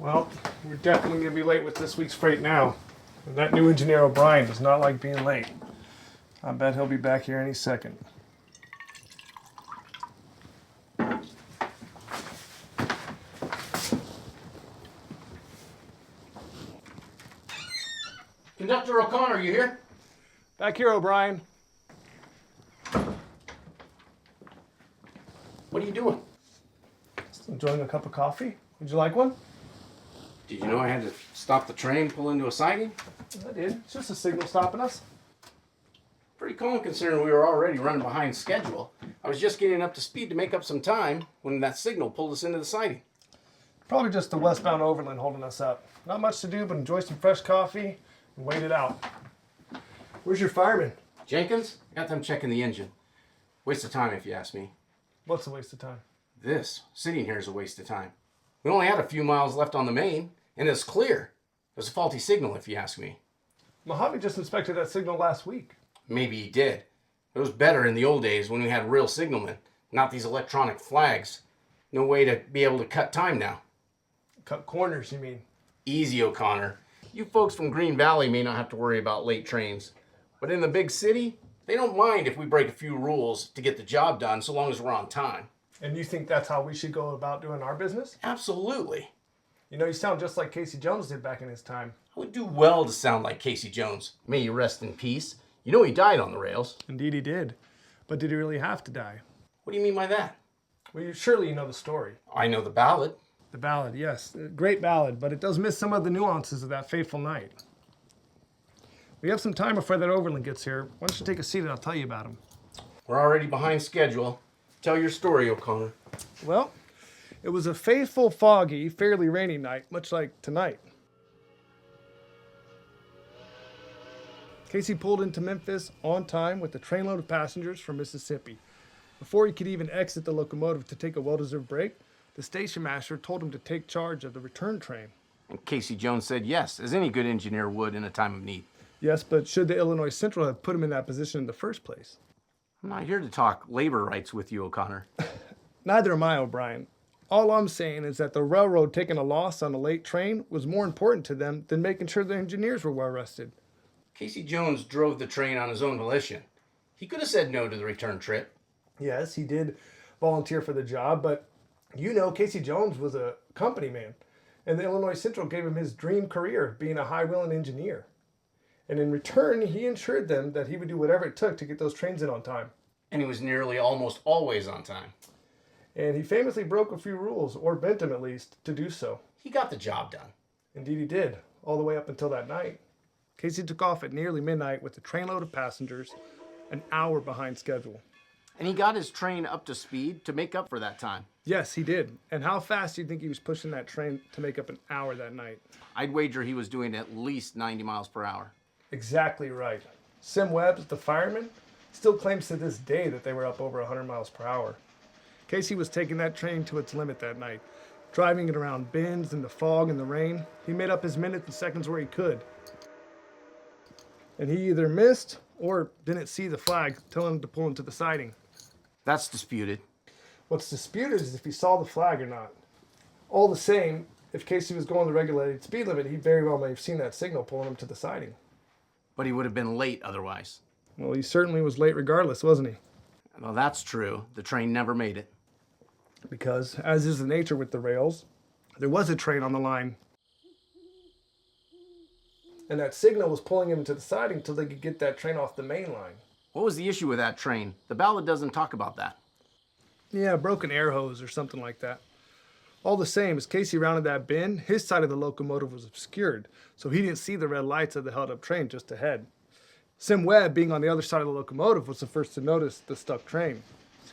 Well, we're definitely going to be late with this week's freight now. And that new engineer O'Brien does not like being late. I bet he'll be back here any second. Conductor O'Connor, you here? Back here, O'Brien. What are you doing? Just enjoying a cup of coffee. Would you like one? Did you know I had to stop the train, pull into a siding? I did. It's just a signal stopping us. Pretty calm considering we were already running behind schedule. I was just getting up to speed to make up some time when that signal pulled us into the siding. Probably just the westbound Overland holding us up. Not much to do but enjoy some fresh coffee and wait it out. Where's your fireman? Jenkins? Got them checking the engine. Waste of time if you ask me. What's a waste of time? This, sitting here, is a waste of time. We only had a few miles left on the main, and it's clear. It was a faulty signal if you ask me. Mojave just inspected that signal last week. Maybe he did. It was better in the old days when we had real signalmen, not these electronic flags. No way to be able to cut time now. Cut corners, you mean? Easy, O'Connor. You folks from Green Valley may not have to worry about late trains. But in the big city, they don't mind if we break a few rules to get the job done so long as we're on time. And you think that's how we should go about doing our business? Absolutely. You know, you sound just like Casey Jones did back in his time. I would do well to sound like Casey Jones. May he rest in peace. You know he died on the rails. Indeed he did. But did he really have to die? What do you mean by that? Well, surely you know the story. I know the ballad. The ballad, yes. A great ballad, but it does miss some of the nuances of that fateful night. We have some time before that Overland gets here. Why don't you take a seat and I'll tell you about him. We're already behind schedule. Tell your story, O'Connor. Well, it was a faithful, foggy, fairly rainy night, much like tonight. Casey pulled into Memphis on time with a trainload of passengers from Mississippi. Before he could even exit the locomotive to take a well-deserved break, the station master told him to take charge of the return train. And Casey Jones said yes, as any good engineer would in a time of need. Yes, but should the Illinois Central have put him in that position in the first place? I'm not here to talk labor rights with you, O'Connor. Neither am I, O'Brien. All I'm saying is that the railroad taking a loss on a late train was more important to them than making sure the engineers were well rested. Casey Jones drove the train on his own volition. He could have said no to the return trip. Yes, he did volunteer for the job, but you know Casey Jones was a company man, and the Illinois Central gave him his dream career, being a high-wheeling engineer. And in return, he assured them that he would do whatever it took to get those trains in on time. And he was nearly almost always on time. And he famously broke a few rules, or bent them at least, to do so. He got the job done. Indeed he did, all the way up until that night. Casey took off at nearly midnight with a trainload of passengers, an hour behind schedule. And he got his train up to speed to make up for that time. Yes, he did. And how fast do you think he was pushing that train to make up an hour that night? I'd wager he was doing at least 90 miles per hour. Exactly right. Sim Webbs, the fireman, still claims to this day that they were up over 100 miles per hour. Casey was taking that train to its limit that night, driving it around bends in the fog and the rain. He made up his minutes and seconds where he could. And he either missed or didn't see the flag telling him to pull into the siding. That's disputed. What's disputed is if he saw the flag or not. All the same, if Casey was going the regulated speed limit, he very well may have seen that signal pulling him to the siding. But he would have been late otherwise. Well, he certainly was late regardless, wasn't he? Well, that's true. The train never made it. Because, as is the nature with the rails, there was a train on the line. And that signal was pulling him to the siding till they could get that train off the main line. What was the issue with that train? The ballad doesn't talk about that. Yeah, a broken air hose or something like that. All the same, as Casey rounded that bend, his side of the locomotive was obscured, so he didn't see the red lights of the held-up train just ahead. Sim Webb, being on the other side of the locomotive, was the first to notice the stuck train.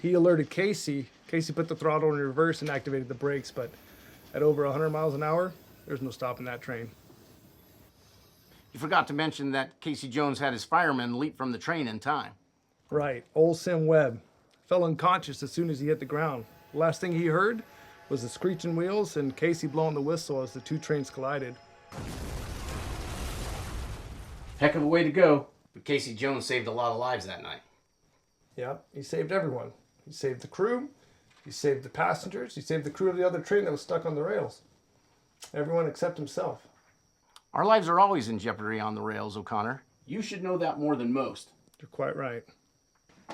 He alerted Casey. Casey put the throttle in reverse and activated the brakes, but at over 100 miles an hour, there's no stopping that train. You forgot to mention that Casey Jones had his fireman leap from the train in time. Right, old Sim Webb fell unconscious as soon as he hit the ground. The last thing he heard was the screeching wheels and Casey blowing the whistle as the two trains collided. Heck of a way to go. But Casey Jones saved a lot of lives that night. Yeah, he saved everyone. He saved the crew, he saved the passengers, he saved the crew of the other train that was stuck on the rails. Everyone except himself. Our lives are always in jeopardy on the rails, O'Connor. You should know that more than most. You're quite right.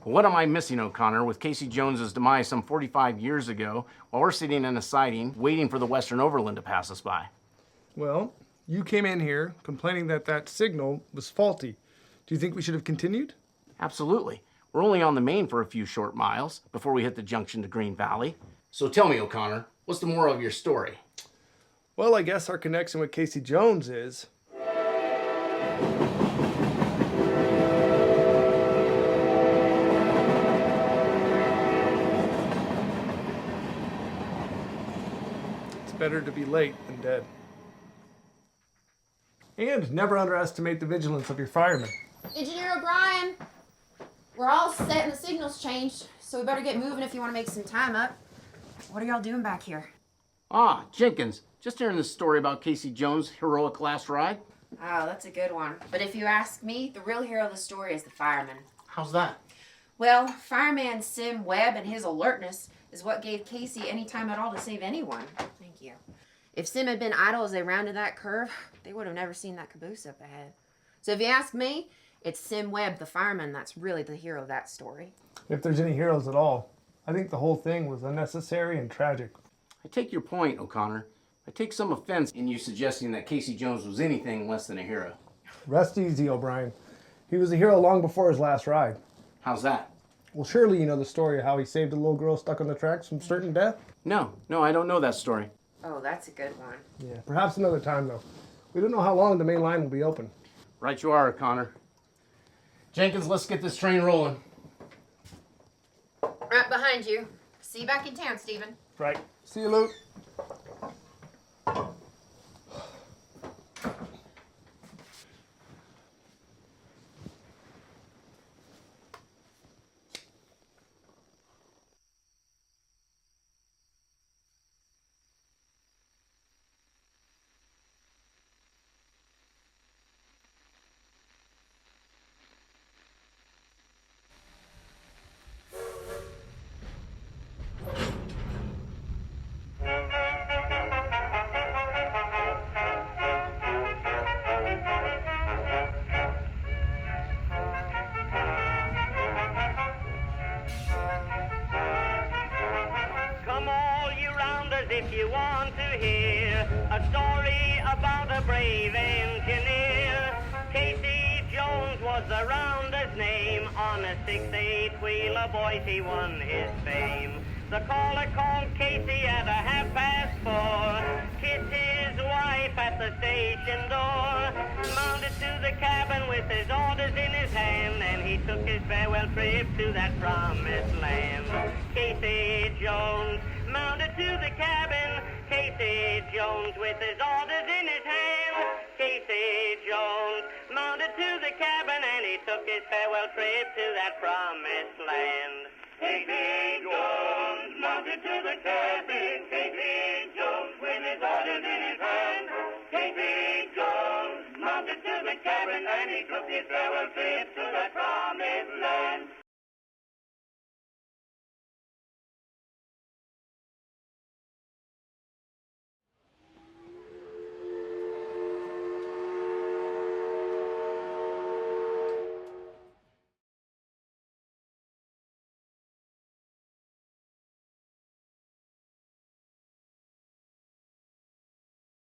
What am I missing, O'Connor, with Casey Jones's demise some 45 years ago while we're sitting in a siding waiting for the Western Overland to pass us by? Well, you came in here complaining that that signal was faulty. Do you think we should have continued? Absolutely. We're only on the main for a few short miles before we hit the junction to Green Valley. So tell me, O'Connor, what's the moral of your story? Well, I guess our connection with Casey Jones is... it's better to be late than dead. And never underestimate the vigilance of your firemen. Engineer O'Brien, we're all set and the signal's changed, so we better get moving if you want to make some time up. What are y'all doing back here? Ah, Jenkins, just hearing this story about Casey Jones' heroic last ride. Oh, that's a good one. But if you ask me, the real hero of the story is the fireman. How's that? Well, fireman Sim Webb and his alertness is what gave Casey any time at all to save anyone. Thank you. If Sim had been idle as they rounded that curve, they would have never seen that caboose up ahead. So if you ask me, it's Sim Webb, the fireman, that's really the hero of that story. If there's any heroes at all, I think the whole thing was unnecessary and tragic. I take your point, O'Connor. I take some offense in you suggesting that Casey Jones was anything less than a hero. Rest easy, O'Brien. He was a hero long before his last ride. How's that? Well, surely you know the story of how he saved a little girl stuck on the tracks from certain death? No, I don't know that story. Oh, that's a good one. Yeah, perhaps another time, though. We don't know how long the main line will be open. Right you are, O'Connor. Jenkins, let's get this train rolling. Right behind you. See you back in town, Stephen. Right. See you, Luke. If you want to hear a story about a brave engineer, Casey Jones was the rounder's name. On a 6-8 wheeler, boys, he won his fame. The caller called Casey at 4:30, kissed his wife at the station door, mounted to the cabin with his orders in his hand, and he took his farewell trip to that promised land. Casey Jones mounted to the cabin, Casey Jones with his orders in his hand. Casey Jones mounted to the cabin, and he took his farewell trip to that promised land. Casey Jones mounted to the cabin, Casey Jones with his orders in his hand. Casey Jones mounted to the cabin, and he took his farewell trip to that promised land.